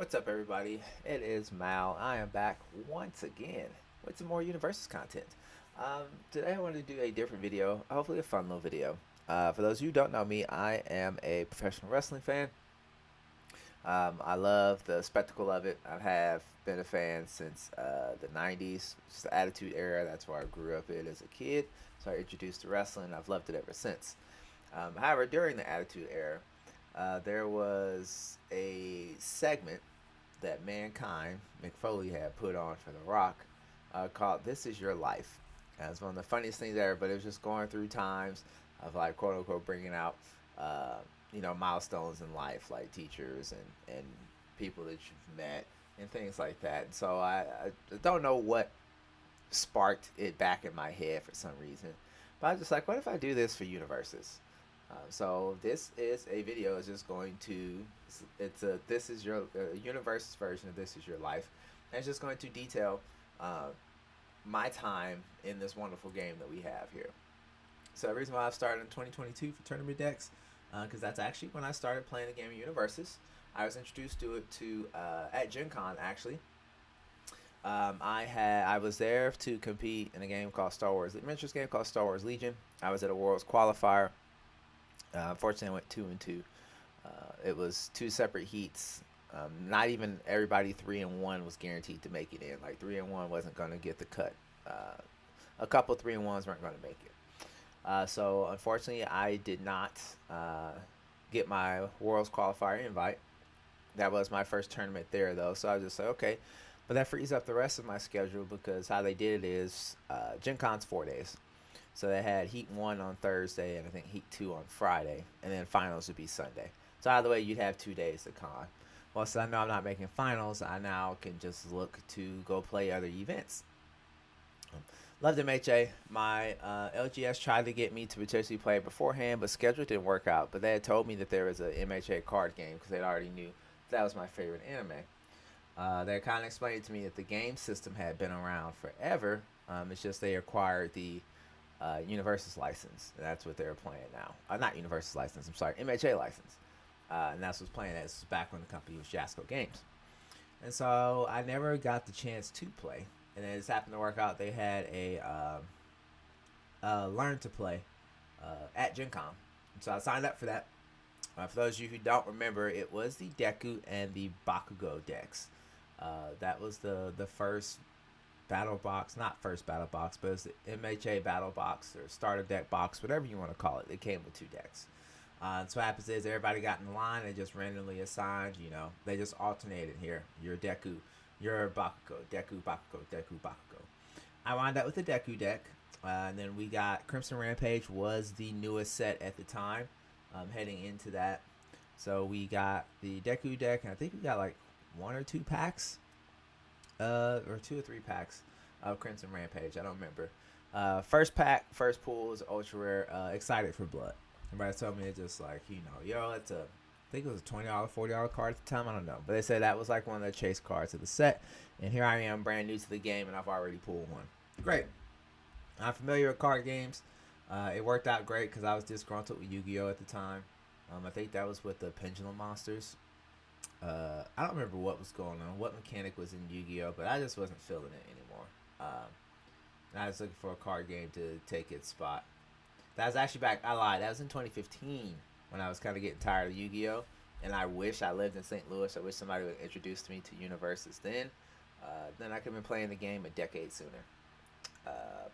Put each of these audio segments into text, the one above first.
What's up, everybody? It is Mal. I am back once again with some more Universus content. Today, I wanted to do a different video, hopefully, a fun little video. For those of you who don't know me, I am a professional wrestling fan. I love the spectacle of it. I have been a fan since the 90s, just the Attitude Era. That's where I grew up in as a kid. So I introduced to wrestling. I've loved it ever since. However, during the Attitude Era, there was a segment that Mankind, Mick Foley, had put on for The Rock called This Is Your Life. It's one of the funniest things ever, but it was just going through times of, like, quote unquote, bringing out, uh, milestones in life, like teachers and people that you've met and things like that. And so I don't know what sparked it back in my head for some reason. But I was just like, what if I do this for Universus? So this is a video. It's just going to it's a this is your Universus version of This Is Your Life, and it's just going to detail uh, my time in this wonderful game that we have here. So the reason why I started in 2022 for tournament decks, because that's actually when I started playing the game of Universus. I was introduced to it at Gen Con actually. I was there to compete in a game called Star Wars, a miniatures game called Star Wars Legion. I was at a Worlds qualifier. Unfortunately, I went 2-2. It was two separate heats. Not even everybody 3-1 was guaranteed to make it in. Like 3-1 wasn't going to get the cut. A couple 3-1s weren't going to make it. So unfortunately, I did not get my Worlds qualifier invite. That was my first tournament there, though. So I was just like, okay. But that frees up the rest of my schedule because how they did it is Gen Con's 4 days. So they had Heat 1 on Thursday and I think Heat 2 on Friday. And then finals would be Sunday. So either way, you'd have 2 days to con. Well, since I know I'm not making finals, I now can just look to go play other events. Loved MHA. My LGS tried to get me to potentially play beforehand, but schedule didn't work out. But they had told me that there was a MHA card game because they already knew that was my favorite anime. They kind of explained to me that the game system had been around forever. It's just they acquired the Universus license. That's what they're playing now. Not Universus license. I'm sorry, MHA license. And that's what's playing. This was back when the company was Jasco Games. And so I never got the chance to play. And it just happened to work out. They had a learn to play at Gen Con. So I signed up for that. For those of you who don't remember, it was the Deku and the Bakugo decks. That was the first battle box, not first battle box, but it's the MHA battle box or starter deck box, whatever you want to call it. It came with two decks. So what happens is everybody got in line and just randomly assigned, they just alternated here. Your Deku, your Bakugo, Deku, Bakugo, Deku, Bakugo. I wound up with the Deku deck. And then we got Crimson Rampage was the newest set at the time, heading into that. So we got the Deku deck, and I think we got like 1 or 2 packs, or 2 or 3 packs of Crimson Rampage. I don't remember. First pack, first pool is ultra rare. Excited for Blood. Everybody told me it's just like, yo, it's I think it was a $20, $40 card at the time. I don't know. But they said that was like one of the chase cards of the set. And here I am, brand new to the game, and I've already pulled one. Great. I'm familiar with card games. It worked out great because I was disgruntled with Yu-Gi-Oh! At the time. I think that was with the Pendulum Monsters. I don't remember what was going on, what mechanic was in Yu-Gi-Oh! But I just wasn't feeling it anymore. And I was looking for a card game to take its spot. That was actually back, I lied, that was in 2015 when I was kind of getting tired of Yu-Gi-Oh! And I wish I lived in St. Louis. I wish somebody would introduce me to Universus then. Then I could have been playing the game a decade sooner.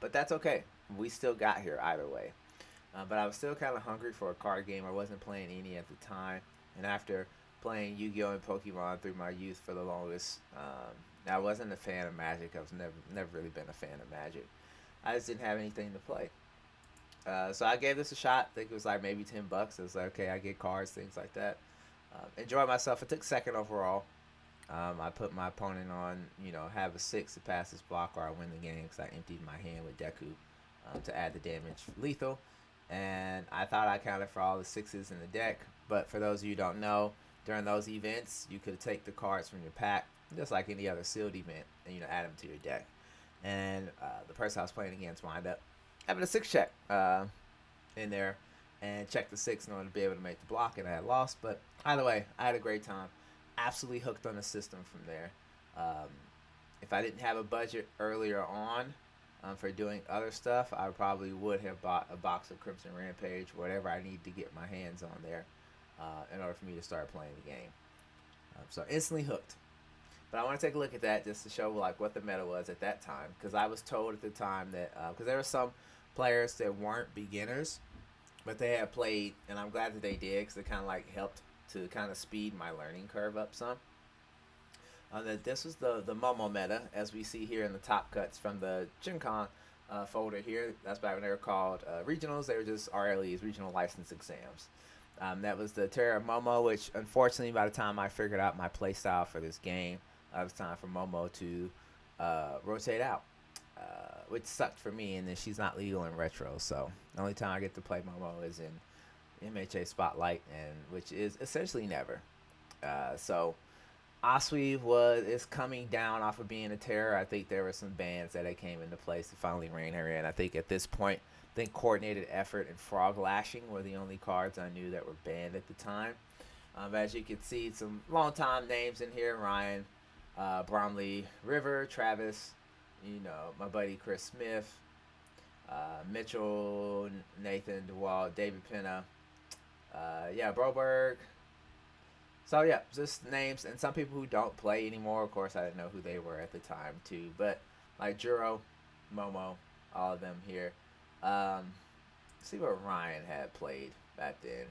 But that's okay. We still got here either way. But I was still kind of hungry for a card game. I wasn't playing any at the time. And after playing Yu-Gi-Oh! And Pokemon through my youth for the longest, I wasn't a fan of Magic. I was never really been a fan of Magic. I just didn't have anything to play. So I gave this a shot. I think it was like maybe $10. It was like, okay, I get cards, things like that. Enjoyed myself. I took second overall. I put my opponent on, have a 6 to pass this block or I win the game because I emptied my hand with Deku to add the damage lethal. And I thought I counted for all the 6s in the deck. But for those of you who don't know, during those events, you could take the cards from your pack, just like any other sealed event, and, add them to your deck. And the person I was playing against wound up having a 6 check in there and check the 6 in order to be able to make the block, and I had lost. But either way, I had a great time. absolutely hooked on the system from there. Um, if I didn't have a budget earlier on for doing other stuff, I probably would have bought a box of Crimson Rampage, whatever I need to get my hands on there, in order for me to start playing the game. So instantly hooked. But I want to take a look at that just to show like what the meta was at that time, because I was told at the time that because there were some players that weren't beginners, but they had played, and I'm glad that they did because it kind of like helped to kind of speed my learning curve up some. That this was the Momo meta, as we see here in the top cuts from the Gen Con folder here. That's back when they were called regionals. They were just RLEs, regional license exams. That was the Terra Momo, which unfortunately by the time I figured out my playstyle for this game, it was time for Momo to rotate out, which sucked for me. And then she's not legal in retro, so the only time I get to play Momo is in MHA Spotlight, and which is essentially never. So Asui is coming down off of being a terror. I think there were some bans that came into place to finally rein her in. I think at this point, I think Coordinated Effort and Frog Lashing were the only cards I knew that were banned at the time. As you can see, some long time names in here: Ryan, Bromley, River, Travis, my buddy Chris Smith, Mitchell, Nathan DeWalt, David Penna, Broberg. So yeah, just names, and some people who don't play anymore. Of course, I didn't know who they were at the time too, but like Juro, Momo, all of them here. See what Ryan had played back then.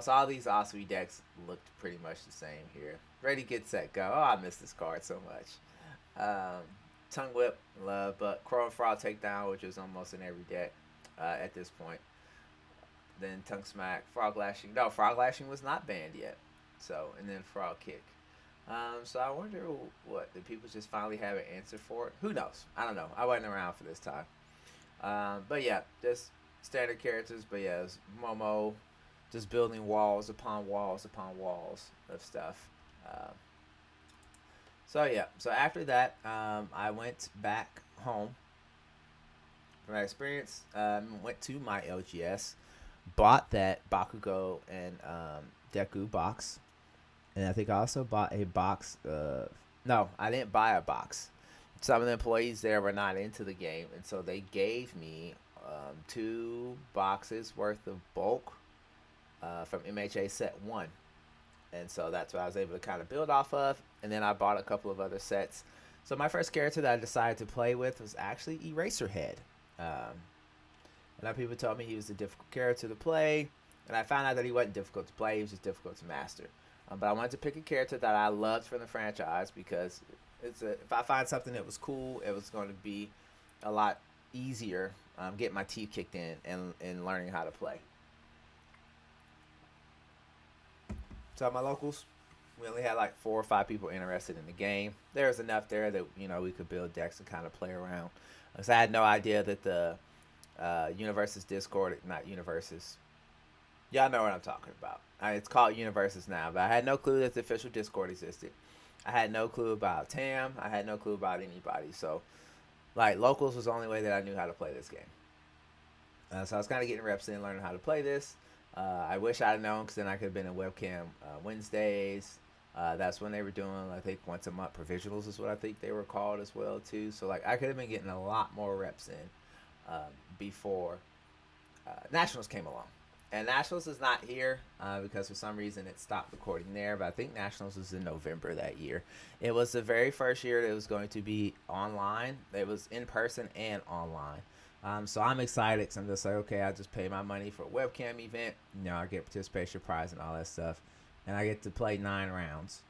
So all these Asui decks looked pretty much the same here. Ready, get set, go. Oh, I miss this card so much. Tongue Whip, love, but Crow and Frog Takedown, which was almost in every deck at this point. Then Tongue Smack, Frog Lashing. No, Frog Lashing was not banned yet. So, and then Frog Kick. So I wonder did people just finally have an answer for it? Who knows? I don't know. I wasn't around for this time. But yeah, just standard characters. But yeah, it was Momo just building walls upon walls upon walls of stuff. So after that, I went back home from that experience. Went to my LGS, bought that Bakugo and Deku box. And I think I also bought a box. No, I didn't buy a box. Some of the employees there were not into the game, and so they gave me 2 boxes worth of bulk from MHA Set 1. And so that's what I was able to kind of build off of. And then I bought a couple of other sets. So my first character that I decided to play with was actually Eraserhead. A lot of people told me he was a difficult character to play, and I found out that he wasn't difficult to play. He was just difficult to master. But I wanted to pick a character that I loved from the franchise because if I find something that was cool, it was going to be a lot easier getting my teeth kicked in and learning how to play. So my locals, we only had like 4 or 5 people interested in the game. There was enough there that we could build decks and kind of play around. So I had no idea that the Universus Discord, not Universus. Y'all know what I'm talking about. It's called Universus now, but I had no clue that the official Discord existed. I had no clue about TAM. I had no clue about anybody. So, like, locals was the only way that I knew how to play this game. So I was kind of getting reps in, learning how to play this. I wish I'd known, because then I could have been in webcam Wednesdays. That's when they were doing, I think, once a month provisionals is what I think they were called as well, too. So, like, I could have been getting a lot more reps in before Nationals came along. And Nationals is not here because for some reason it stopped recording there. But I think Nationals was in November that year. It was the very first year that it was going to be online. It was in person and online. So I'm excited because I'm just like, okay, I just pay my money for a webcam event. I get participation prize and all that stuff. And I get to play 9 rounds.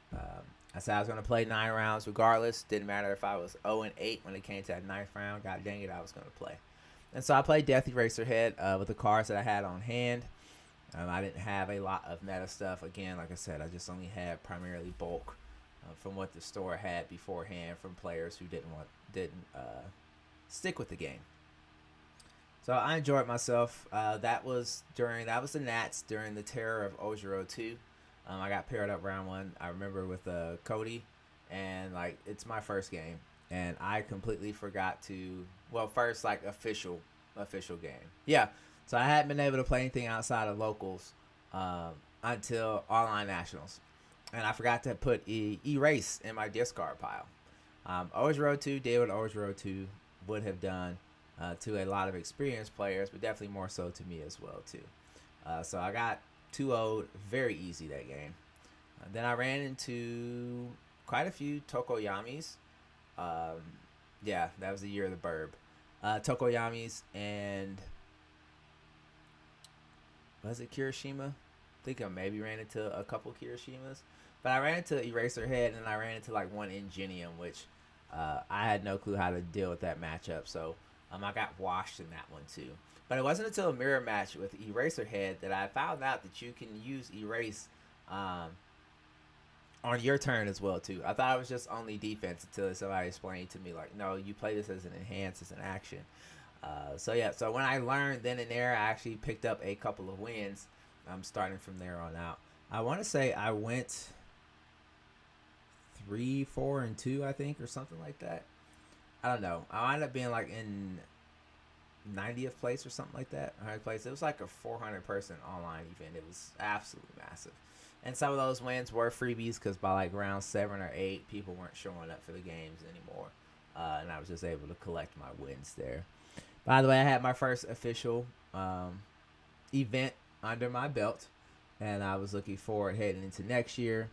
I said I was going to play 9 rounds regardless. Didn't matter if I was 0-8 when it came to that 9th round. God dang it, I was going to play. And so I played Death Eraserhead with the cards that I had on hand. I didn't have a lot of meta stuff. Again, like I said, I just only had primarily bulk from what the store had beforehand from players who didn't stick with the game. So I enjoyed myself. That was the Nats during the terror of Ojiro 2. I got paired up round 1. I remember with Cody, and like it's my first game, and I completely forgot to first like official game. Yeah. So I hadn't been able to play anything outside of locals until online nationals. and I forgot to put erase in my discard pile. Always Road 2 did what Always Road 2 would have done to a lot of experienced players, but definitely more so to me as well too. So I got 2-0 very easy that game. Then I ran into quite a few Tokoyamis. Um, yeah, that was the year of the Burb. Tokoyamis and was it Kirishima? I think I maybe ran into a couple Kirishimas, but I ran into Eraserhead and I ran into like one Ingenium, which I had no clue how to deal with that matchup. So I got washed in that one too. But it wasn't until a mirror match with Eraserhead that I found out that you can use Erase um, on your turn as well too. I thought it was just only defense until somebody explained to me like, no, you play this as an enhance, as an action. So yeah, so when I learned then and there, I actually picked up a couple of wins. I'm starting from there on out. I want to say I went 3-4-2, I think, or something like that. I don't know. I ended up being like in 90th place or something like that. 100th place. It was like a 400 person online event. It was absolutely massive. And some of those wins were freebies because by like round 7 or 8, people weren't showing up for the games anymore. And I was just able to collect my wins there. By the way, I had my first official event under my belt, and I was looking forward heading into next year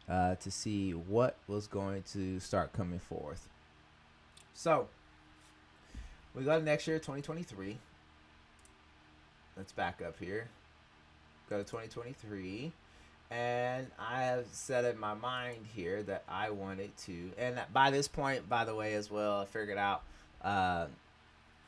to see what was going to start coming forth. So, we go to next year, 2023. Let's back up here. Go to 2023. And I have set in my mind here that I wanted to, and by this point, by the way, as well, I figured out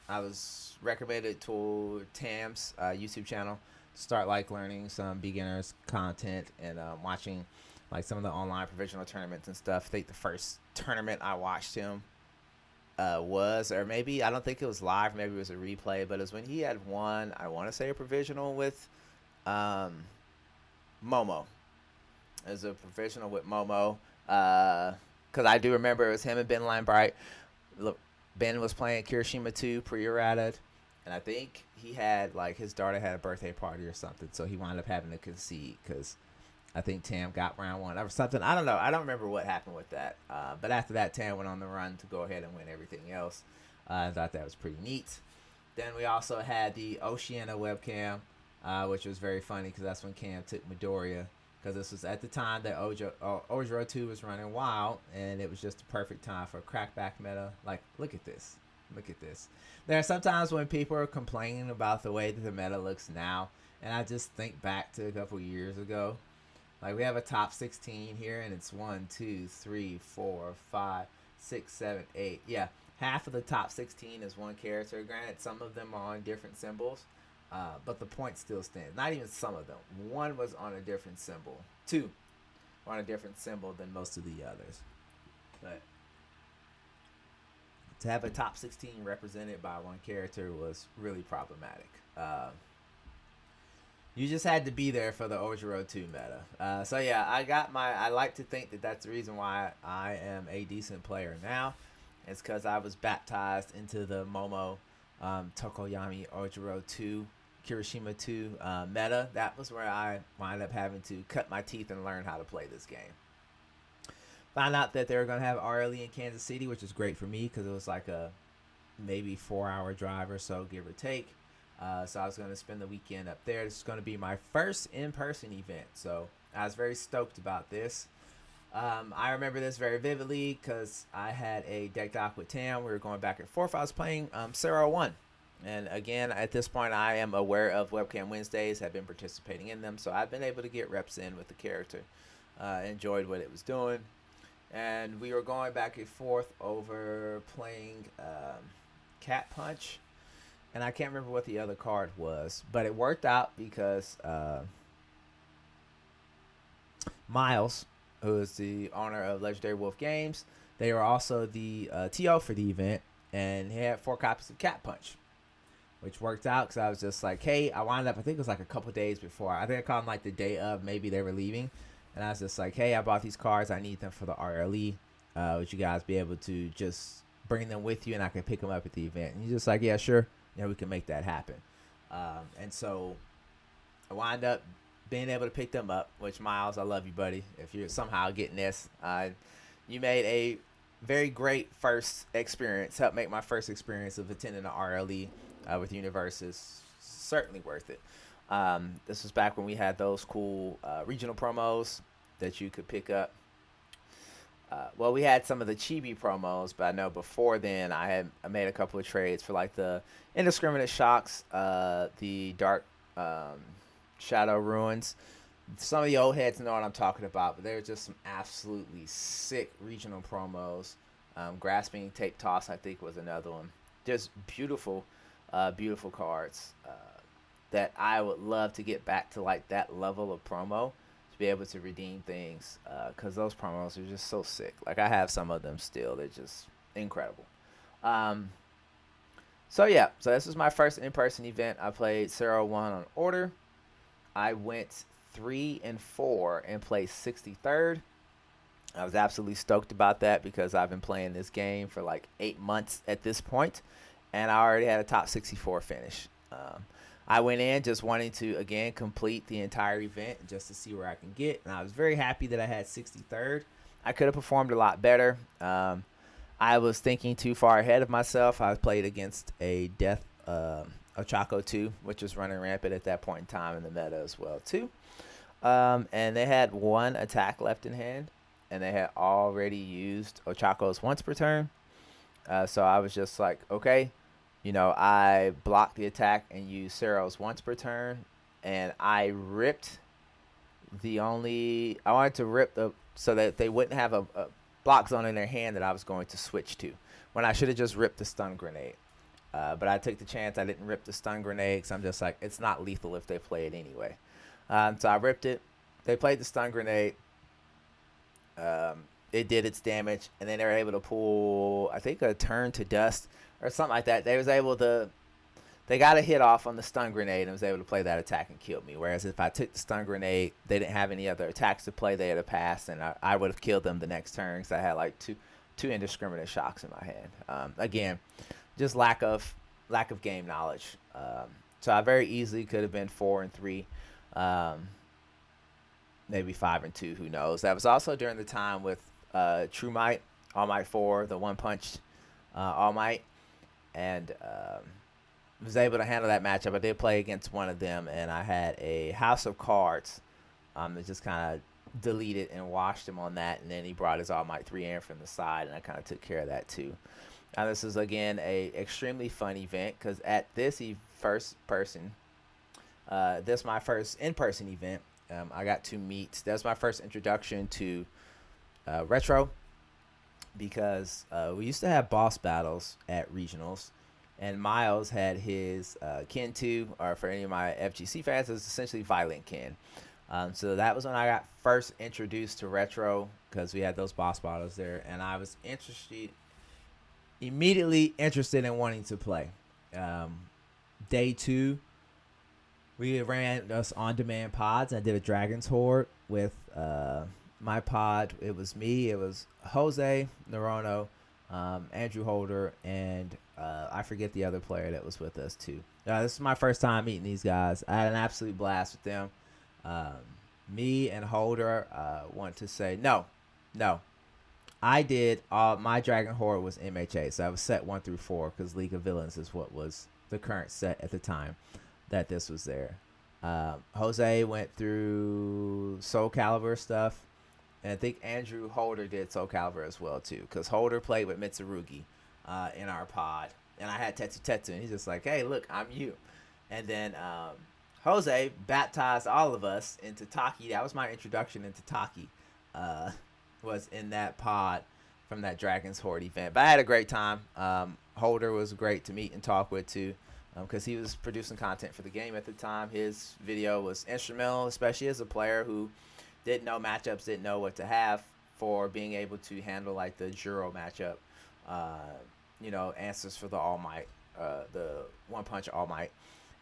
I was recommended to Tam's YouTube channel to start like learning some beginners content and watching like some of the online provisional tournaments and stuff. I think the first tournament I watched him was, or maybe I don't think it was live, maybe it was a replay, but it was when he had won, I want to say a provisional with Momo. It was a provisional with Momo because I do remember it was him and Ben Limbright. Look, Ben was playing Kirishima 2 pre-errated, and I think he had like his daughter had a birthday party or something, so he wound up having to concede because I think Tam got round 1 or something. I don't know. I don't remember what happened with that. But after that, Tam went on the run to go ahead and win everything else. I thought that was pretty neat. Then we also had the Oceana webcam, which was very funny because that's when Cam took Midoriya. Because this was at the time that Ojiro 2 was running wild, and it was just the perfect time for a crackback meta. Like, look at this. Look at this. There are sometimes when people are complaining about the way that the meta looks now, and I just think back to a couple years ago. Like, we have a top 16 here, and it's 1, 2, 3, 4, 5, 6, 7, 8. Yeah, half of the top 16 is one character. Granted, some of them are on different symbols. But the point still stands. Not even some of them. One was on a different symbol. 2 were on a different symbol than most of the others. But to have a top 16 represented by one character was really problematic. You just had to be there for the Ojiro 2 meta. So yeah, I like to think that that's the reason why I am a decent player now. It's because I was baptized into the Momo Tokoyami Ojiro 2 Kirishima 2 meta. That was where I wound up having to cut my teeth and learn how to play this game. Found out that they were going to have RLE in Kansas City, which is great for me because it was like a maybe 4-hour drive or so, give or take. So I was going to spend the weekend up there. This is going to be my first in-person event, so I was very stoked about this. I remember this very vividly because I had a deck doc with Tam. We were going back and forth. I was playing Sarah 1. And again, at this point, I am aware of Webcam Wednesdays, have been participating in them, so I've been able to get reps in with the character. Enjoyed what it was doing. And we were going back and forth over playing Cat Punch. And I can't remember what the other card was, but it worked out because Miles, who is the owner of Legendary Wolf Games, they were also the TO for the event, and he had 4 copies of Cat Punch, which worked out because I was just like, hey, I wound up, I think it was like a couple days before. I think I called them like the day of, maybe they were leaving. And I was just like, hey, I bought these cards. I need them for the RLE. Would you guys be able to just bring them with you and I can pick them up at the event? And he's just like, yeah, sure. Yeah, we can make that happen. And so I wound up being able to pick them up, which Miles, I love you, buddy. If you're somehow getting this, you made a very great first experience. Helped make my first experience of attending the RLE with Universus certainly worth it. This was back when we had those cool regional promos that you could pick up. Well, we had some of the chibi promos, but I know before then I made a couple of trades for like the indiscriminate shocks, the dark shadow ruins. Some of the old heads know what I'm talking about, but they were just some absolutely sick regional promos. Grasping tape toss, I think, was another one. Just beautiful, beautiful cards that I would love to get back to like that level of promo to be able to redeem things because those promos are just so sick. Like I have some of them still; they're just incredible. So yeah, so this was my first in-person event. I played 0-1 on order. I went 3-4 and placed 63rd. I was absolutely stoked about that because I've been playing this game for like 8 months at this point, and I already had a top 64 finish. I went in just wanting to, again, complete the entire event just to see where I can get, and I was very happy that I had 63rd. I could have performed a lot better. I was thinking too far ahead of myself. I played against a Death Ochako 2, which was running rampant at that point in time in the meta as well, too. And they had one attack left in hand, and they had already used Ochako's once per turn. So I was just like, okay, I blocked the attack and used Sero's once per turn, and I ripped I wanted to rip so that they wouldn't have a block zone in their hand that I was going to switch to, when I should have just ripped the stun grenade. But I took the chance. I didn't rip the stun grenade because I'm just like, it's not lethal if they play it anyway. So I ripped it. They played the stun grenade. It did its damage, and then they were able to pull, I think, a turn to dust or something like that. They got a hit off on the stun grenade and was able to play that attack and kill me. Whereas if I took the stun grenade, they didn't have any other attacks to play. They had a pass, and I would have killed them the next turn because I had like two indiscriminate shocks in my hand. Again, just lack of game knowledge. So I very easily could have been 4-3, maybe 5-2. Who knows? That was also during the time with True Might, All Might 4, the one punch All Might, and was able to handle that matchup. I did play against one of them, and I had a House of Cards that just kind of deleted and washed him on that, and then he brought his All Might 3 in from the side, and I kind of took care of that too. Now this is again a extremely fun event because at this first person, this my first in-person event. I got to meet. That's my first introduction to retro, because we used to have boss battles at regionals, and Miles had his Ken 2, or for any of my FGC fans, it was essentially Violent Ken. So that was when I got first introduced to retro, because we had those boss battles there, and I was immediately interested in wanting to play. Day 2, we ran us on-demand pods. I did a Dragon's Horde with my pod. It was me, it was Jose Norono, Andrew Holder, and I forget the other player that was with us too. This is my first time meeting these guys. I had an absolute blast with them. Me and Holder want to say no. I did my Dragon Horde was MHA, so I was set 1 through 4 because League of Villains is what was the current set at the time that this was there. Jose went through Soul Calibur stuff, and I think Andrew Holder did Soul Calibur as well too, because Holder played with Mitsurugi in our pod, and I had Tetsu Tetsu, and he's just like, hey, look, I'm you. And then Jose baptized all of us into Taki. That was my introduction into Taki, was in that pod from that Dragon's Horde event. But I had a great time. Holder was great to meet and talk with too, because he was producing content for the game at the time. His video was instrumental, especially as a player who didn't know matchups, didn't know what to have, for being able to handle like the Juro matchup, answers for the All Might, the one punch All Might,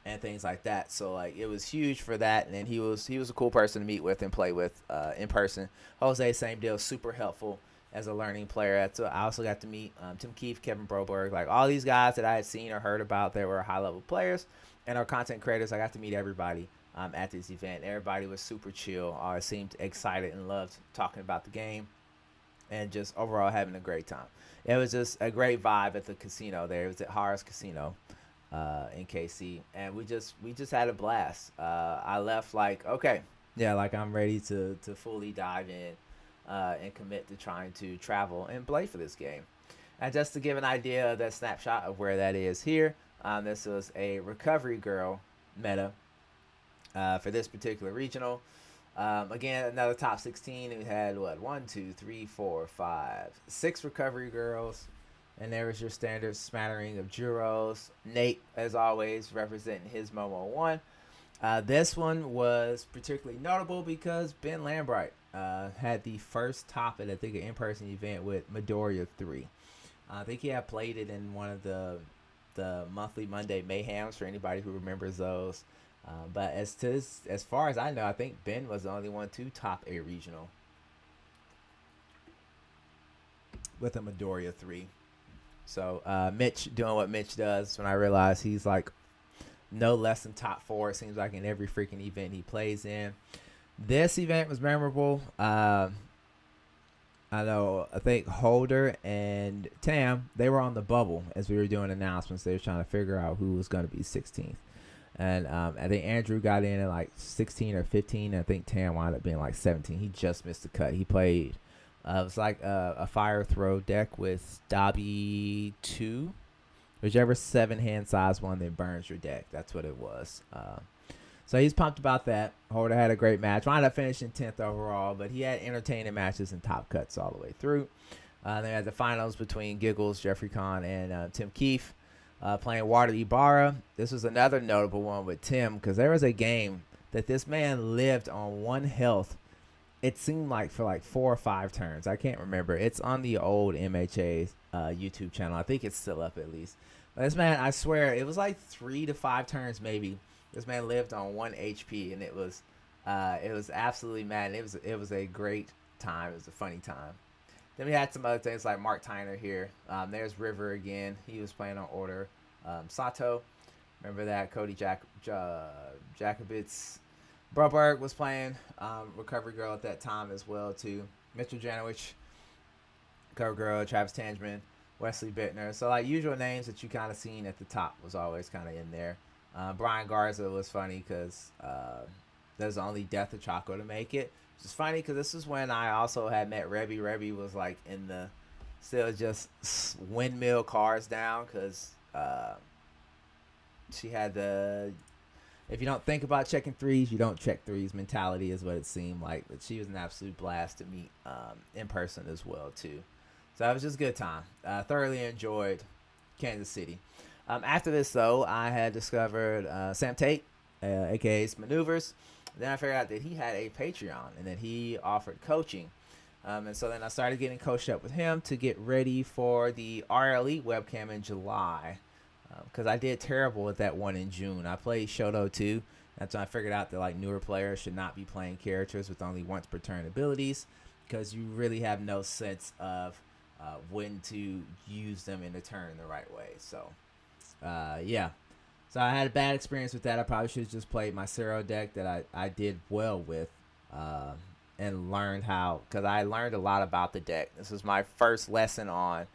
and things like that. So like it was huge for that, and then he was a cool person to meet with and play with in person. Jose, same deal, super helpful as a learning player. So I also got to meet Tim Keefe, Kevin Broberg, like all these guys that I had seen or heard about that were high level players and are content creators. I got to meet everybody at this event. Everybody was super chill. Seemed excited and loved talking about the game, and just overall having a great time. It was just a great vibe at the casino there. It was at Harris Casino in KC, and we just had a blast. I left like, okay, yeah, like I'm ready to fully dive in and commit to trying to travel and play for this game. And just to give an idea of that snapshot of where that is here, this was a recovery girl meta for this particular regional. Again, another top 16. We had what, one, two, three, four, five, six recovery girls, and there was your standard smattering of Juros. Nate, as always, representing his Momo one. This one was particularly notable because Ben Lambright had the first top at, I think, an in-person event with Midoriya 3. I think he had played it in one of the monthly Monday Mayhems for anybody who remembers those. But as far as I know, I think Ben was the only one to top a regional with a Midoriya 3. So Mitch doing what Mitch does. When I realized he's like no less than top 4, it seems like, in every freaking event he plays in. This event was memorable. I think Holder and Tam, they were on the bubble as we were doing announcements. They were trying to figure out who was going to be 16th. And I think Andrew got in at like 16 or 15. And I think Tam wound up being like 17. He just missed the cut. He played, it was like a fire throw deck with Dobby 2. Whichever 7-hand size one that burns your deck. That's what it was. So he's pumped about that. Holder had a great match. Wound up finishing 10th overall, but he had entertaining matches and top cuts all the way through. They had the finals between Giggles, Jeffrey Kahn, and Tim Keefe playing Water Ibarra. This was another notable one with Tim because there was a game that this man lived on 1 health. It seemed like for like 4 or 5 turns. I can't remember. It's on the old MHA's YouTube channel. I think it's still up at least. But this man, I swear, it was like 3 to 5 turns maybe. This man lived on 1 HP, and it was absolutely mad. And it was a great time. It was a funny time. Then we had some other things like Mark Tyner here. There's River again. He was playing on order. Sato, remember that? Cody Jacobitz. Broberg was playing Recovery Girl at that time as well too. Mitchell Janowich, Recovery Girl, Travis Tangeman, Wesley Bittner. So like usual names that you kind of seen at the top was always kind of in there. Brian Garza was funny because there's only Death of Chaco to make it. Which is funny because this is when I also had met Rebby. Rebby was like in the still just windmill cars down because she had the if you don't think about checking threes, you don't check threes mentality is what it seemed like. But she was an absolute blast to meet in person as well too. So it was just a good time. Thoroughly enjoyed Kansas City. After this, though, I had discovered Sam Tate, a.k.a. Maneuvers. Then I figured out that he had a Patreon and that he offered coaching. And so then I started getting coached up with him to get ready for the RLE webcam in July. Because I did terrible with that one in June. I played Shoto 2. That's when I figured out that like newer players should not be playing characters with only once per turn abilities. Because you really have no sense of when to use them in the turn the right way. So... yeah, so I had a bad experience with that. I probably should have just played my Zero deck that I did well with and learned how, because I learned a lot about the deck. This was my first lesson on,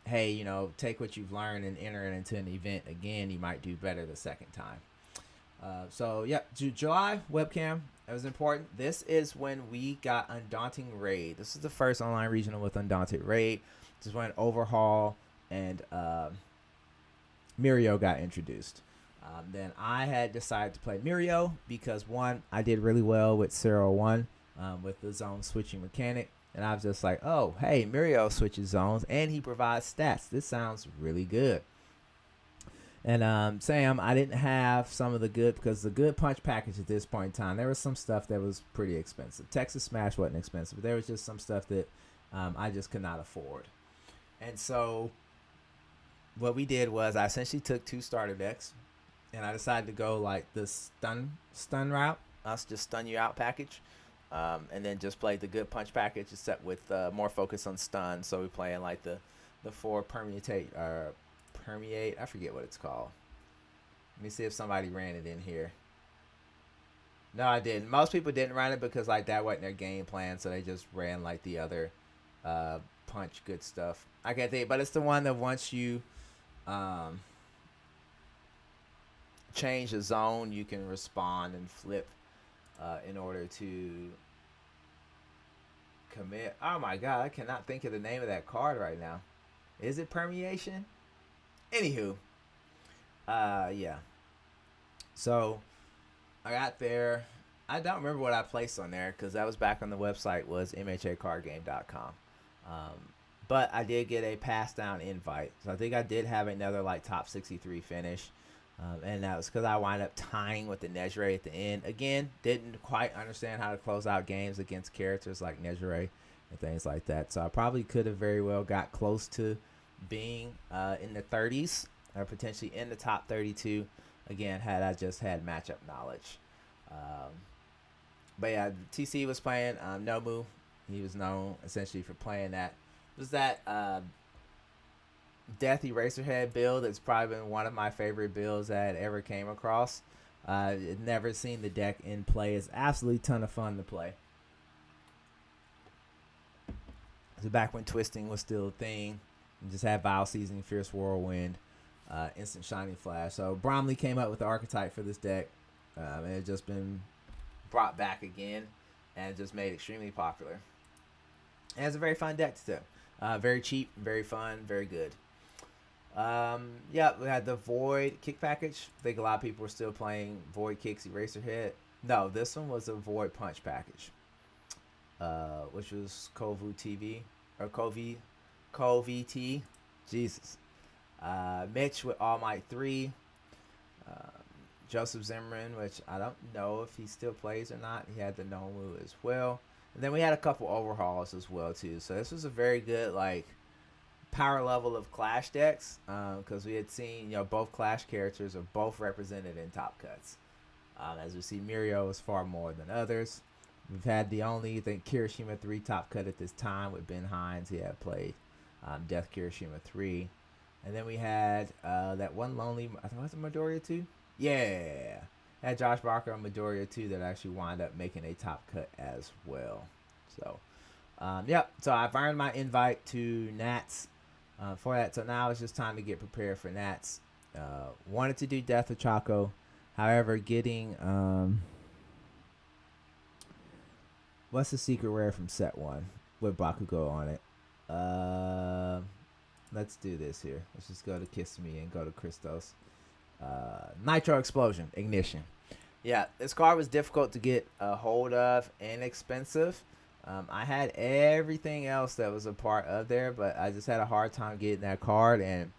hey, you know, take what you've learned and enter it into an event again. You might do better the second time. So, yeah, July webcam. It was important. This is when we got Undaunting Raid. This is the first online regional with Undaunted Raid. This is when Overhaul and... Mirio got introduced. Then I had decided to play Mirio because, one, I did really well with 01 with the zone switching mechanic. And I was just like, oh, hey, Mirio switches zones and he provides stats. This sounds really good. And Sam, I didn't have some of the good, because the good punch package at this point in time, there was some stuff that was pretty expensive. Texas Smash wasn't expensive, but there was just some stuff that I just could not afford. And so... what we did was I essentially took 2 starter decks, and I decided to go like the stun route. Us just stun you out package, and then just play the good punch package, except with more focus on stun. So we playing like the 4 permeate. I forget what it's called. Let me see if somebody ran it in here. No, I didn't. Most people didn't run it because like that wasn't their game plan, so they just ran like the other uh, punch good stuff. I can't think, but it's the one that once you um, change the zone, you can respond and flip in order to commit. Oh my god, I cannot think of the name of that card right now. Is it permeation? Anywho, yeah. So I got there. I don't remember what I placed on there because that was back on the website was mhacardgame.com. Um, but I did get a pass down invite, so I think I did have another like top 63 finish. And that was because I wind up tying with the Nejire at the end. Again, didn't quite understand how to close out games against characters like Nejire and things like that. So I probably could have very well got close to being in the 30s or potentially in the top 32. Again, had I just had matchup knowledge. Um, but yeah, TC was playing Nomu. He was known essentially for playing that. It was that Death Eraserhead build that's probably been one of my favorite builds that I had ever came across. Never seen the deck in play. It's absolutely ton of fun to play. So back when twisting was still a thing, you just had Vile Seasoning, Fierce Whirlwind, Instant Shining Flash. So Bromley came up with the archetype for this deck, and it's just been brought back again, and just made extremely popular. And it's a very fun deck to do. Very cheap, very fun, very good. Yeah, we had the Void Kick package. I think a lot of people were still playing Void Kicks Eraserhead. No, this one was a Void Punch package, which was Kovu TV or Kovi Jesus. Mitch with All Might 3. Joseph Zimmerman, which I don't know if he still plays or not. He had the Nomu as well. And then we had a couple overhauls as well too. So this was a very good like power level of Clash decks because we had seen both Clash characters are both represented in top cuts. As we see, Mirio is far more than others. We've had the only, I think, Kirishima 3 top cut at this time with Ben Hines. He had played Death Kirishima 3. And then we had that one lonely, I think it was a Midoriya 2? Yeah. Had Josh Barker on Midoriya 2 that actually wound up making a top cut as well. So, so I've earned my invite to Nats for that. So now it's just time to get prepared for Nats. Wanted to do Death of Chaco. However, getting what's the secret rare from set 1 with Bakugo on it? Let's do this here. Let's just go to Kiss Me and go to Christos. Nitro Explosion Ignition. Yeah, this card was difficult to get a hold of and expensive. I had everything else that was a part of there, but I just had a hard time getting that card. And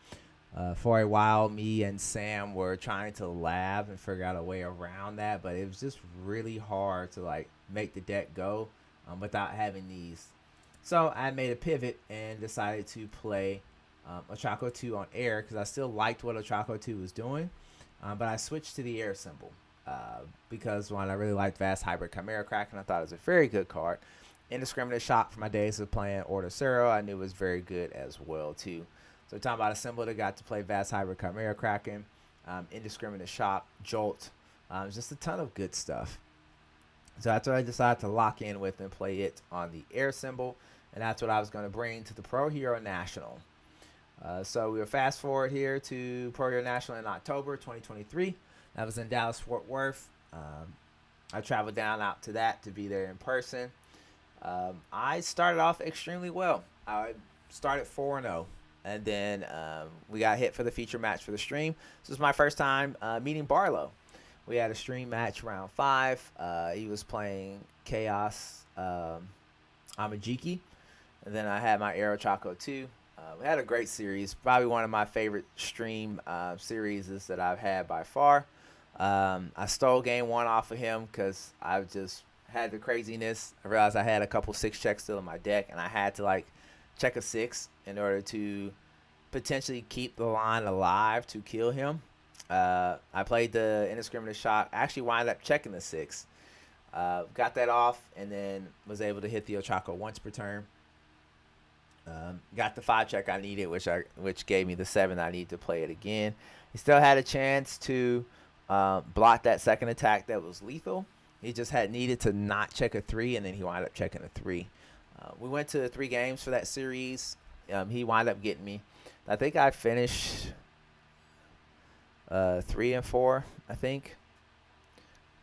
for a while, me and Sam were trying to lab and figure out a way around that, but it was just really hard to like make the deck go without having these. So I made a pivot and decided to play Ochako 2 on air because I still liked what Ochako 2 was doing, but I switched to the air symbol because one, I really liked Vast Hybrid Chimera Kraken. I thought it was a very good card. Indiscriminate Shock from my days of playing Order Zero, I knew it was very good as well too. So we're talking about a symbol that got to play Vast Hybrid Chimera Kraken, Indiscriminate Shock, Jolt, just a ton of good stuff. So that's what I decided to lock in with and play it on the air symbol, and that's what I was going to bring to the Pro Hero National. So we'll fast forward here to Pro Hero National in October 2023. That was in Dallas, Fort Worth. I traveled down out to that to be there in person. I started off extremely well. I started 4-0, and then we got hit for the feature match for the stream. This was my first time meeting Barlow. We had a stream match round 5. He was playing Chaos Amajiki, and then I had my Aero Choco 2. We had a great series, probably one of my favorite stream series that I've had by far. I stole game 1 off of him because I just had the craziness. I realized I had a couple 6 checks still in my deck, and I had to like check a 6 in order to potentially keep the line alive to kill him. I played the Indiscriminate Shot. I actually wound up checking the 6. Got that off, and then was able to hit the Ochako once per turn. Got the 5 check I needed, which gave me the 7 I need to play it again. He still had a chance to block that second attack that was lethal. He just had needed to not check a 3, and then he wound up checking a 3. We went to 3 games for that series. He wound up getting me. I think I finished 3-4. I think.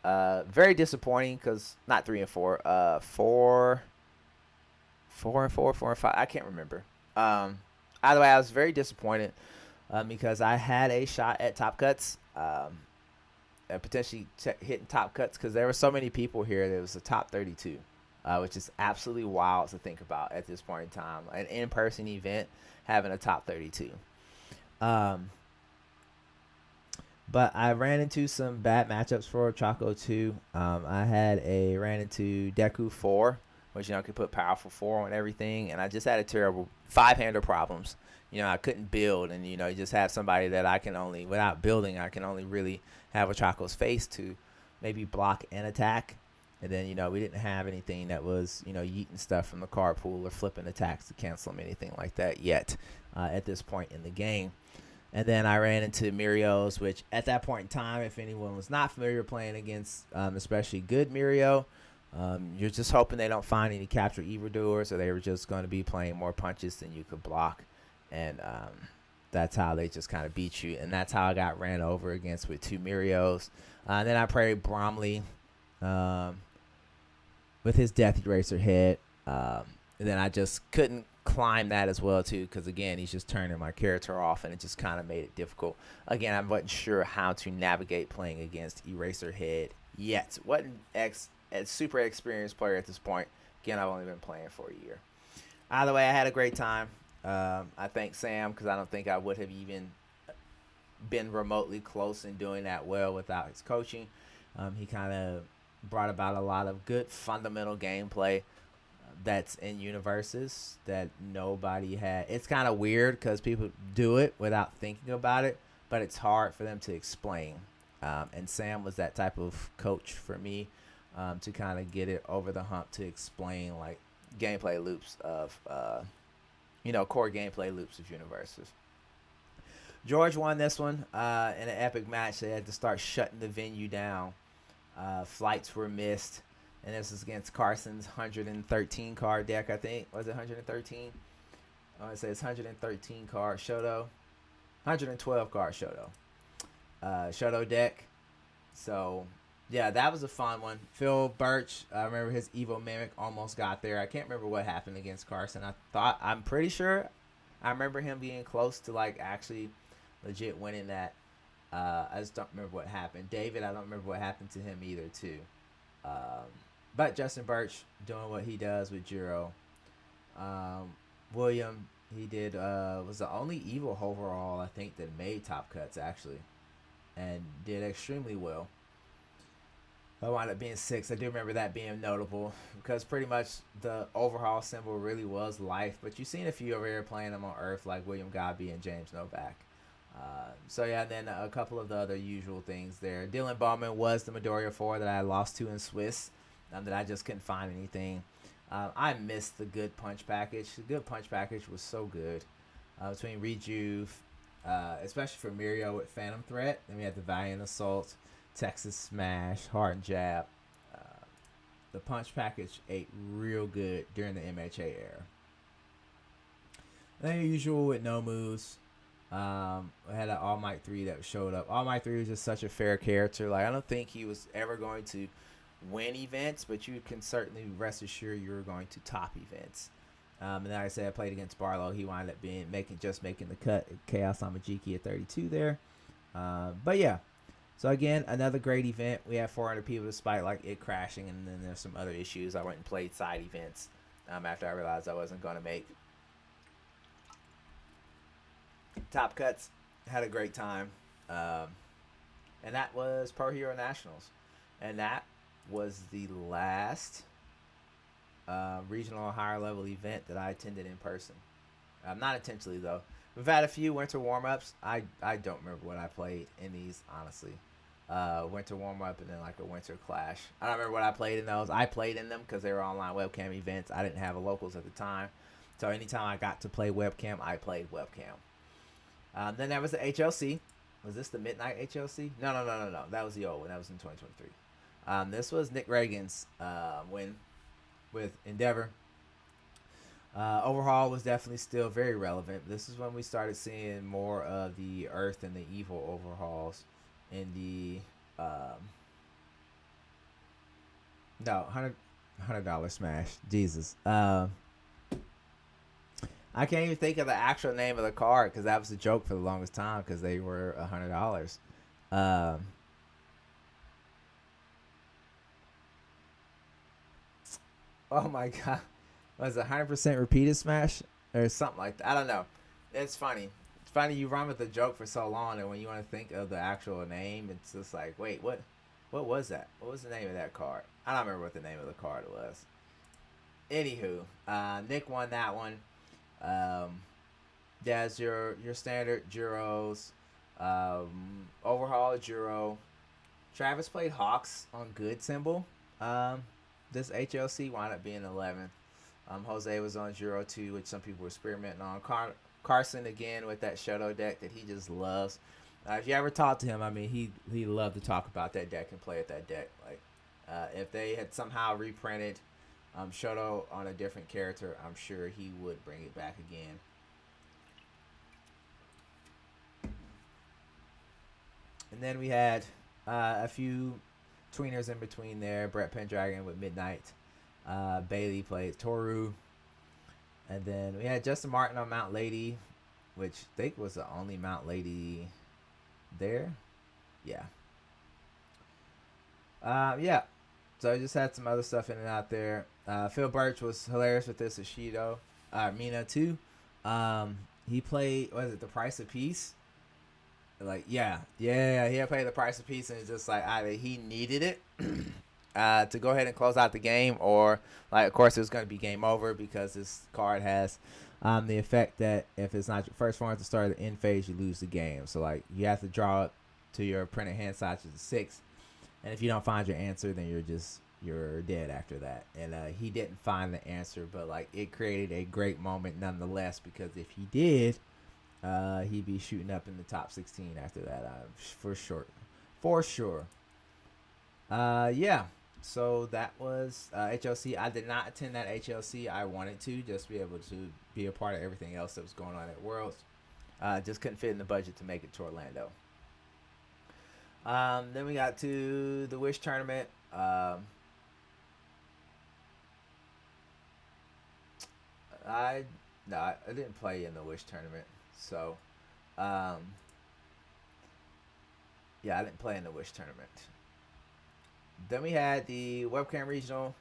Very disappointing because not 3-4. 4-4, 4-5. I can't remember. Either way, I was very disappointed because I had a shot at top cuts. And potentially hitting top cuts because there were so many people here that it was a top 32, which is absolutely wild to think about at this point in time. An in-person event having a top 32. But I ran into some bad matchups for Chaco 2. I ran into Deku 4, which, could put powerful 4 on everything. And I just had a terrible 5-hander problems. I couldn't build. And, you just have somebody that I can only, without building, I can only really have a Chaco's face to maybe block and attack. And then, we didn't have anything that was, yeeting stuff from the card pool or flipping attacks to cancel them, anything like that yet at this point in the game. And then I ran into Mirios, which at that point in time, if anyone was not familiar playing against especially good Mirio, you're just hoping they don't find any capture evildoers, or they were just going to be playing more punches than you could block. And that's how they just kind of beat you. And that's how I got ran over against with 2 Mirios. And then I played Bromley with his Death Eraser head. And then I just couldn't climb that as well too, because again, he's just turning my character off, and it just kind of made it difficult. Again, I wasn't sure how to navigate playing against Eraserhead yet. Wasn't a super experienced player at this point. Again, I've only been playing for a year. Either way, I had a great time. I thank Sam, because I don't think I would have even been remotely close in doing that well without his coaching. He kind of brought about a lot of good fundamental gameplay that's in Universus that nobody had. It's kind of weird because people do it without thinking about it, but it's hard for them to explain. And Sam was that type of coach for me to kind of get it over the hump to explain like gameplay loops of, core gameplay loops of Universus. George won this one in an epic match. They had to start shutting the venue down. Flights were missed. And this is against Carson's 113 card deck, I think. Was it 113? Oh, it says 113 card Shoto. 112 card Shoto. Shoto deck. So, yeah, that was a fun one. Phil Birch, I remember his Evo Mimic almost got there. I can't remember what happened against Carson. I'm pretty sure I remember him being close to, like, actually legit winning that. I just don't remember what happened. David, I don't remember what happened to him either, too. But Justin Birch doing what he does with Jiro. William, he did was the only evil overall I think that made top cuts actually, and did extremely well. I wound up being 6. I do remember that being notable because pretty much the overhaul symbol really was life. But you've seen a few over here playing them on Earth like William Godby and James Novak. So yeah, then a couple of the other usual things there. Dylan Bowman was the Midoriya 4 that I lost to in Swiss. That I just couldn't find anything. I missed the good punch package. The good punch package was so good. Between Rejuve, especially for Mirio with Phantom Threat. Then we had the Valiant Assault, Texas Smash, Hard Jab. The punch package ate real good during the MHA era. Then usual with no moves. I had an All Might 3 that showed up. All Might 3 was just such a fair character. Like I don't think he was ever going to win events, but you can certainly rest assured you're going to top events. And like I said, I played against Barlow. He wound up making the cut. Chaos Amajiki at 32 there. But yeah. So again, another great event. We had 400 people despite like it crashing, and then there's some other issues. I went and played side events after I realized I wasn't going to make top cuts. Had a great time. And that was Pro Hero Nationals. And that was the last regional higher level event that I attended in person. Not intentionally though. We've had a few winter warm-ups. I don't remember what I played in these, honestly. Winter warm-up and then like a winter clash. I don't remember what I played in those. I played in them because they were online webcam events. I didn't have a locals at the time. So anytime I got to play webcam, I played webcam. Then there was the HLC. Was this the Midnight HLC? No. That was the old one. That was in 2023. This was Nick Reagan's win with Endeavor. Overhaul was definitely still very relevant. This is when we started seeing more of the Earth and the Evil overhauls in the no $100 smash. Jesus. I can't even think of the actual name of the card because that was a joke for the longest time because they were $100. Um, oh my god, was it 100% repeated smash or something like that? I don't know. It's funny. It's funny you run with the joke for so long, and when you want to think of the actual name, it's just like, wait, what? What was that? What was the name of that card? I don't remember what the name of the card was. Anywho, Nick won that one. Um, That's your standard Juros. Overhaul Juro. Travis played Hawks on good symbol. This HLC wound up being 11th. Jose was on Juro 2, which some people were experimenting on. Carson again with that Shoto deck that he just loves. If you ever talk to him, I mean, he loved to talk about that deck and play at that deck. Like, if they had somehow reprinted Shoto on a different character, I'm sure he would bring it back again. And then we had a few tweeners in between there. Brett Pendragon with Midnight. Bailey played Toru. And then we had Justin Martin on Mount Lady, which I think was the only Mount Lady there. Yeah. Yeah. So I just had some other stuff in and out there. Phil Birch was hilarious with this Ashido. Mina too. He played, was it The Price of Peace? Like, yeah, he had played The Price of Peace, and it's just like either he needed it to go ahead and close out the game, or like, of course, it was going to be game over because this card has the effect that if it's not your first form at the start of the end phase, you lose the game. So like, you have to draw it to your printed hand size to 6, and if you don't find your answer, then you're dead after that. And he didn't find the answer, but like, it created a great moment nonetheless, because if he did, he'd be shooting up in the top 16 after that, for sure. Yeah. So that was HLC. I did not attend that HLC. I wanted to just be able to be a part of everything else that was going on at Worlds. Just couldn't fit in the budget to make it to Orlando. Then we got to the Wish tournament. I didn't play in the Wish tournament. So, yeah, I didn't play in the Wish tournament. Then we had the webcam regional.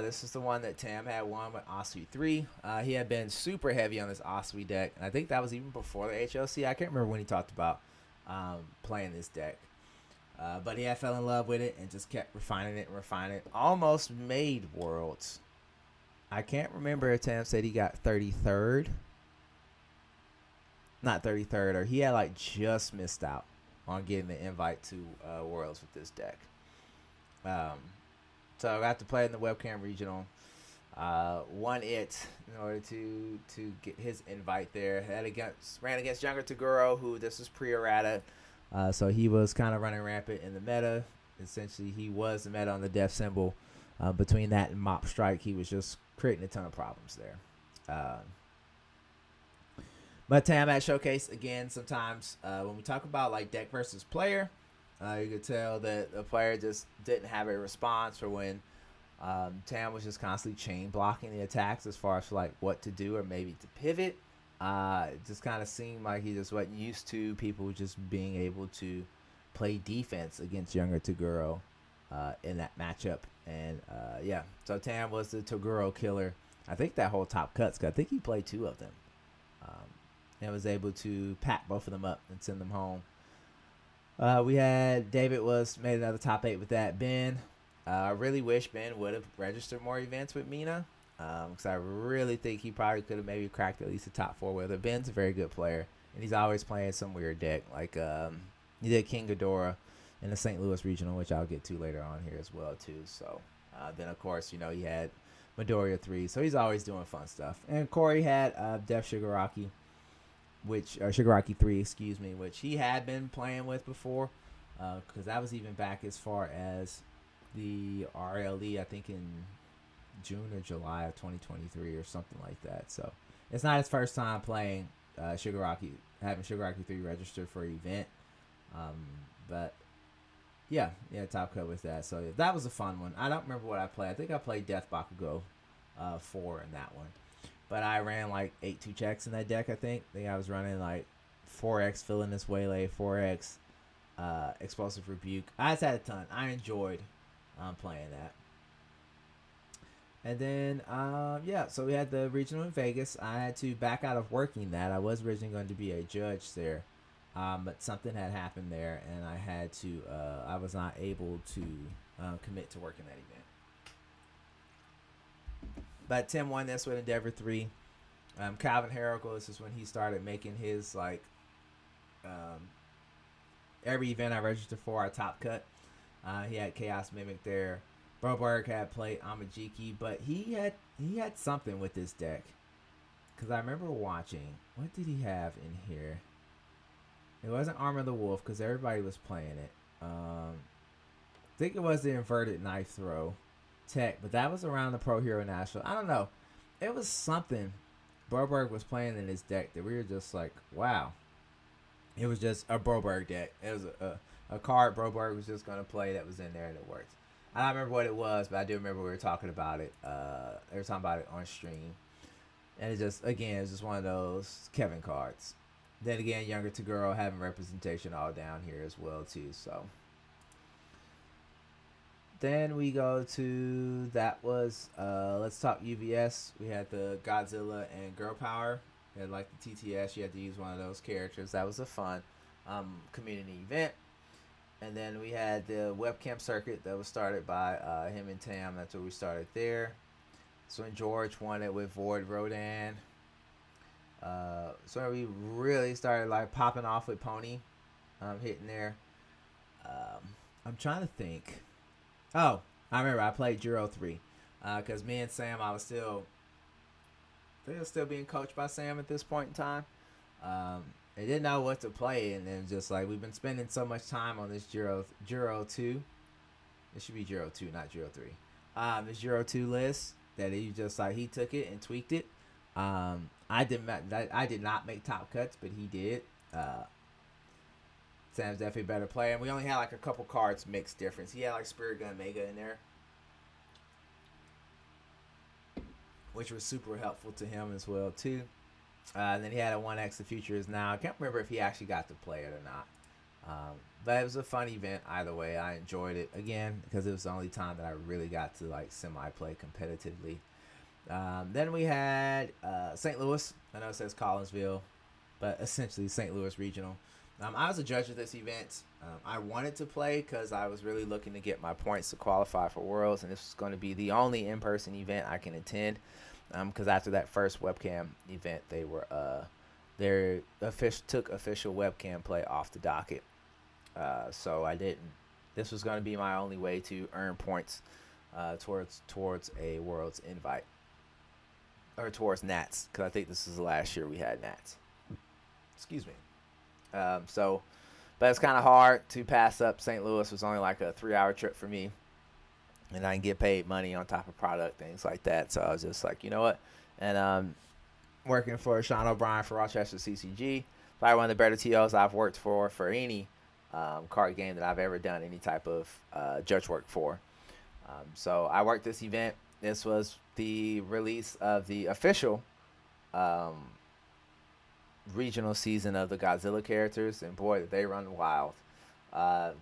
This is the one that Tam had won with Osui 3. He had been super heavy on this Osui deck, and I think that was even before the HLC. I can't remember when he talked about playing this deck. But he had fell in love with it and just kept refining it. Almost made Worlds. I can't remember if Tam said he got 33rd. Not 33rd, or he had like just missed out on getting the invite to Worlds with this deck. So I got to play in the webcam regional. Won it in order to get his invite there. Ran against Younger Taguro, who this was pre-errata. So he was kind of running rampant in the meta. Essentially, he was the meta on the death symbol. Between that and Mop Strike, he was just creating a ton of problems there. But Tam at Showcase, again, sometimes when we talk about like deck versus player, you could tell that the player just didn't have a response for when Tam was just constantly chain blocking the attacks as far as like what to do or maybe to pivot. It just kind of seemed like he just wasn't used to people just being able to play defense against Younger Taguro in that matchup. And yeah, so Tam was the Taguro killer. I think that whole top cuts, I think he played 2 of them. And was able to pack both of them up and send them home. We had David made another top 8 with that. Ben, I really wish Ben would have registered more events with Mina, because I really think he probably could have maybe cracked at least the top 4 with her. Ben's a very good player, and he's always playing some weird deck. Like he did King Ghidorah in the St. Louis regional, which I'll get to later on here as well too. So then of course he had Midoriya 3, so he's always doing fun stuff. And Corey had Def Shigaraki, Shigaraki 3, which he had been playing with before, because that was even back as far as the RLE, I think in June or July of 2023 or something like that. So it's not his first time playing Shigaraki, having Shigaraki 3 registered for an event. Um, but yeah, Top Cut with that. So that was a fun one. I don't remember what I played. I think I played Death Bakugo 4 in that one. But I ran like 8 2 checks in that deck, I think I was running like 4x Villainous Waylay, 4x Explosive Rebuke. I just had a ton. I enjoyed playing that. And then, so we had the regional in Vegas. I had to back out of working that. I was originally going to be a judge there, but something had happened there, and I had to. I was not able to commit to working that event. But Tim won this with Endeavor 3. Calvin Herrickle, this is when he started making his like every event I registered for, I top cut. He had Chaos Mimic there. Broberg had played Amajiki, but he had something with this deck. Because I remember watching. What did he have in here? It wasn't Armor of the Wolf because everybody was playing it. I think it was the Inverted Knife Throw tech, but that was around the Pro Hero National. I don't know. It was something Broberg was playing in his deck that we were just like, wow. It was just a Broberg deck. It was a card Broberg was just going to play that was in there and it worked. I don't remember what it was, but I do remember we were talking about it. They were talking about it on stream. And it's just one of those Kevin cards. Then again, Younger to Girl having representation all down here as well, too. So then we go to, that was, let's talk UVS. We had the Godzilla and Girl Power. We had like the TTS. You had to use one of those characters. That was a fun community event. And then we had the webcam circuit that was started by him and Tam. That's where we started there. So when George won it with Void Rodan. So we really started like popping off with Pony hitting there. I'm trying to think. Oh, I remember I played Juro 3. Because me and Sam, I was still being coached by Sam at this point in time. They didn't know what to play, and then just like we've been spending so much time on this Juro 2. It should be Juro 2, not Juro 3. This Juro 2 list that he just like he took it and tweaked it. I did not make top cuts, but he did. Sam's definitely a better player, and we only had like a couple cards mixed difference. He had like Spirit Gun Mega in there, which was super helpful to him as well too. And then he had a 1X The Future Is Now. I can't remember if he actually got to play it or not. But it was a fun event either way. I enjoyed it, again, because it was the only time that I really got to like semi-play competitively. Then we had St. Louis. I know it says Collinsville, but essentially St. Louis Regional. I was a judge of this event. I wanted to play because I was really looking to get my points to qualify for Worlds, and this was going to be the only in-person event I can attend. Because after that first webcam event, they took official webcam play off the docket. So I didn't. This was going to be my only way to earn points towards a Worlds invite, or towards Nats, because I think this is the last year we had Nats. Excuse me. But it's kind of hard to pass up. St. Louis was only like a 3-hour trip for me. And I can get paid money on top of product, things like that. So I was just like, you know what? And working for Sean O'Brien for Rochester CCG, probably one of the better TOs I've worked for any card game that I've ever done any type of judge work for. So I worked this event. This was the release of the official regional season of the Godzilla characters. And boy, did they run wild.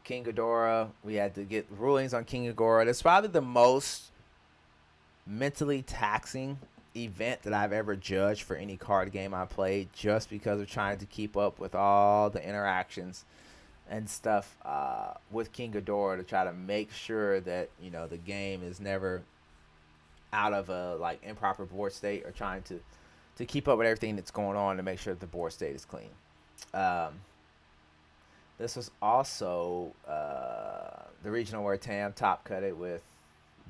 King Ghidorah, we had to get rulings on King Ghidorah. That's probably the most mentally taxing event that I've ever judged for any card game I played, just because of trying to keep up with all the interactions and stuff with King Ghidorah, to try to make sure that, you know, the game is never out of a like improper board state, or trying to keep up with everything that's going on to make sure that the board state is clean. This was also the regional where Tam top cut it with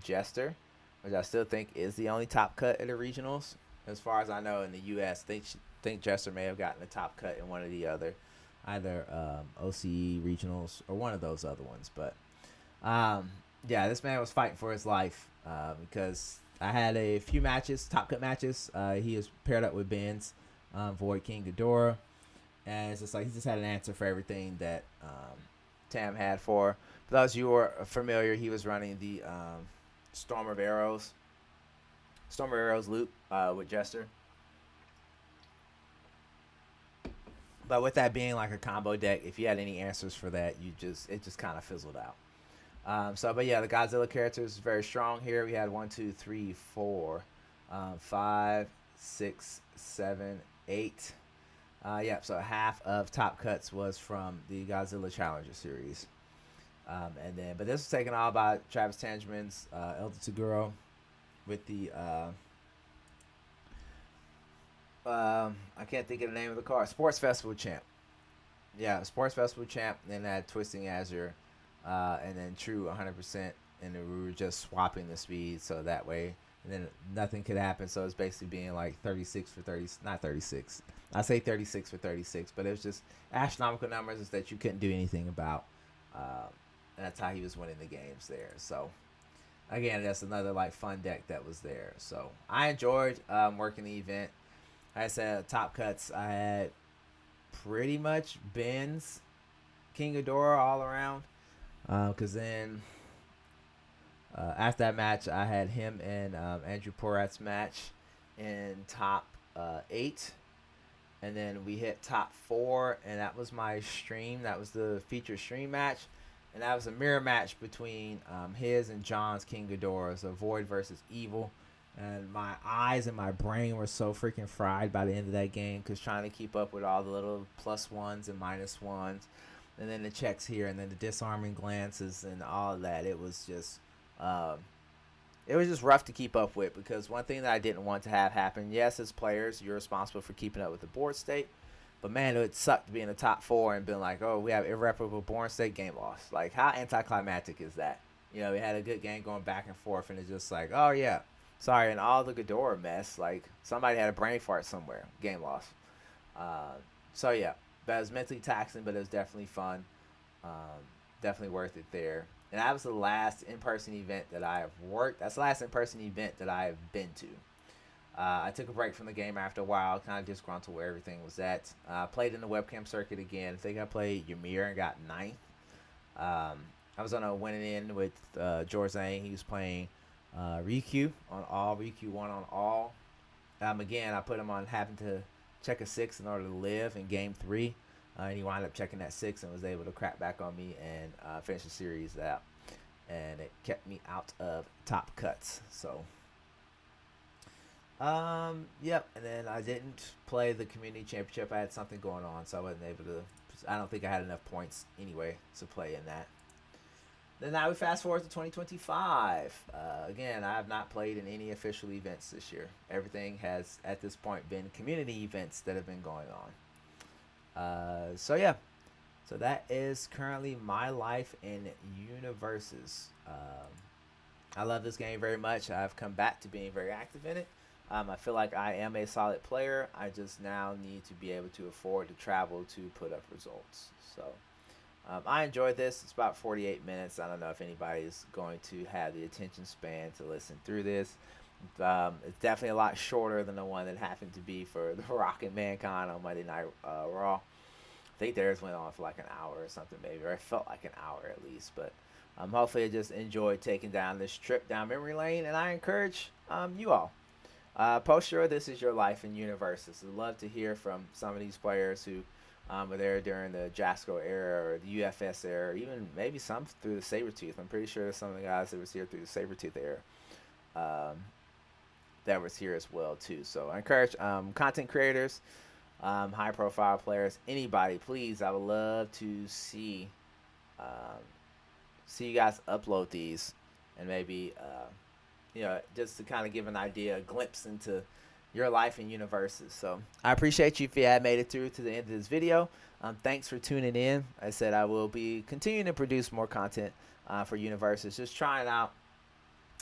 Jester, which I still think is the only top cut at the regionals. As far as I know, in the U.S., think Jester may have gotten a top cut in one of the either OCE regionals or one of those other ones. But Yeah, this man was fighting for his life because I had a few matches, top cut matches. He was paired up with Benz, Void King Ghidorah, and it's just like he just had an answer for everything that Tam had for. For those of you who are familiar, he was running the Storm of Arrows, Storm of Arrows loop with Jester. But with that being like a combo deck, if you had any answers for that, it just kind of fizzled out. But yeah, the Godzilla characters is very strong here. We had one, two, three, four, 5, 6, 7, 8. Yeah, so half of top cuts was from the Godzilla Challenger series. But this was taken all by Travis Tangerman's Elder Taguro with the I can't think of the name of the card. Sports Festival Champ. Yeah, Sports Festival Champ. Then had Twisting Azure, and then True 100%. And then we were just swapping the speed so that way, and then nothing could happen. So it's basically being like 36 for 30, not 36. I say 36 for 36, but it was just astronomical numbers that you couldn't do anything about. And that's how he was winning the games there. So again, that's another like fun deck that was there. So I enjoyed working the event. Like I said, top cuts. I had pretty much Ben's King Ghidorah all around. Because then after that match, I had him and Andrew Porat's match in top 8. And then we hit top 4, and that was my stream. That was the featured stream match. And that was a mirror match between his and John's King Ghidorah. So Void versus Evil. And my eyes and my brain were so freaking fried by the end of that game because trying to keep up with all the little +1s and -1s. And then the checks here, and then the disarming glances and all of that. It was just rough to keep up with because one thing that I didn't want to have happen, yes, as players, you're responsible for keeping up with the board state. But man, it sucked to be in the top 4 and being like, oh, we have irreparable board state, game lost. Like, how anticlimactic is that? You know, we had a good game going back and forth, and it's just like, oh, yeah, sorry. And all the Ghidorah mess, like, somebody had a brain fart somewhere, game lost. So, yeah, that was mentally taxing, but it was definitely fun. Definitely worth it there. And that was the last in-person event that I have worked. That's the last in-person event that I have been to. I took a break from the game after a while, kind of disgruntled where everything was at. Played in the webcam circuit again. I think I played Ymir and got 9th. I was on a winning in with George Zhang. He was playing Riku on all, Riku 1 on all. Again, I put him on having to check a 6 in order to live in game 3. And he wound up checking that 6 and was able to crack back on me and finish the series out. And it kept me out of top cuts. So, yep. And then I didn't play the community championship. I had something going on, so I wasn't able to. I don't think I had enough points anyway to play in that. Then now we fast forward to 2025. Again, I have not played in any official events this year. Everything has, at this point, been community events that have been going on. So yeah, so that is currently my life in Universus. I love this game very much. I've come back to being very active in it. I feel like I am a solid player. I just now need to be able to afford to travel to put up results. So I enjoyed this. It's about 48 minutes. I don't know if anybody's going to have the attention span to listen through this. It's definitely a lot shorter than the one that happened to be for The Rock and Mankind on Monday Night Raw. I think theirs went on for like an hour or something, maybe, or it felt like an hour at least. But hopefully, I just enjoyed taking down this trip down memory lane, and I encourage you all. Post sure this is your life in Universus. I'd love to hear from some of these players who were there during the Jasco era or the UFS era, or even maybe some through the Sabretooth. I'm pretty sure there's some of the guys that was here through the Sabretooth era. That was here as well too. So I encourage content creators, high profile players, anybody, please. I would love to see you guys upload these, and maybe just to kind of give an idea, a glimpse into your life in Universus. So I appreciate you if you had made it through to the end of this video. Thanks for tuning in. I said I will be continuing to produce more content for Universus, just trying out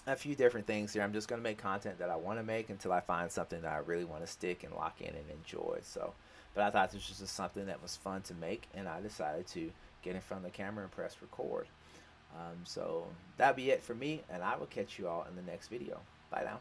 a few different things here. I'm just going to make content that I want to make until I find something that I really want to stick and lock in and enjoy. So, but I thought this was just something that was fun to make, and I decided to get in front of the camera and press record. So that'll be it for me, and I will catch you all in the next video. Bye now.